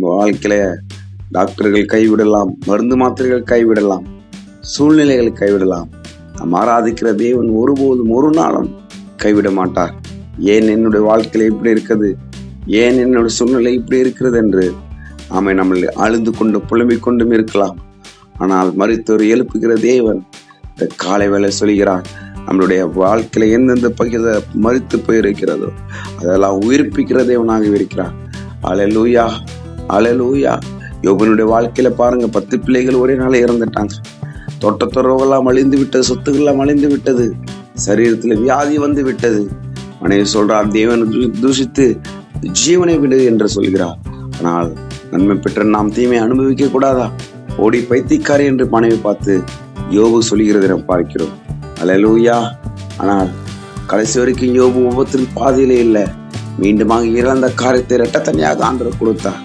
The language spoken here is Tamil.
உங்க வாழ்க்கையில டாக்டர்கள் கைவிடலாம், மருந்து மாத்திரைகள் கைவிடலாம், சூழ்நிலைகள் கைவிடலாம். நாம் ஆராதிக்கிற தேவன் ஒருபோதும் ஒரு நாளும் கைவிட மாட்டார். ஏன் என்னுடைய வாழ்க்கையில இப்படி இருக்குது, ஏன் என்னோட சூழ்நிலை இப்படி இருக்கிறது என்று நாம நம்மளை அழுது கொண்டு புலம்பிக் கொண்டும் இருக்கலாம். ஆனால் மரித்தோர் எழுப்புகிற தேவன் இந்த காலை வேளை சொல்கிறார், நம்மளுடைய வாழ்க்கையில எந்தெந்த பகுதியில மரித்து போயிருக்கிறதோ அதெல்லாம் உயிர்ப்பிக்கிற தேவனாக இருக்கிறார். அல்லேலூயா, அல்லேலூயா. யோபனுடைய வாழ்க்கையில பாருங்க, 10 பிள்ளைகள் ஒரே நாள இறந்துட்டாங்க. தோட்டத்துறவெல்லாம் அழிந்து விட்டது, சொத்துக்கள்லாம் அழிந்து விட்டது, சரீரத்துல வியாதி வந்து விட்டது. மனைவி சொல்றார், தேவனை தூஷித்து ஜீவனை விடு என்று சொல்கிறார். ஆனால் நன்மை பெற்ற நாம் தீமை அனுபவிக்க கூடாதா? ஓடி பைத்தியக்காரி என்று மனைவி பார்த்து யோபு சொல்கிறதை நாம் பார்க்கிறோம். அல்லேலூயா. ஆனால் கடைசி வரைக்கும் யோபு உபத்தின் பாதையிலே இல்லை, மீண்டுமாக இறந்த காரியத்தை இரட்டத்தனியாக ஆண்டவர் கொடுத்தார்.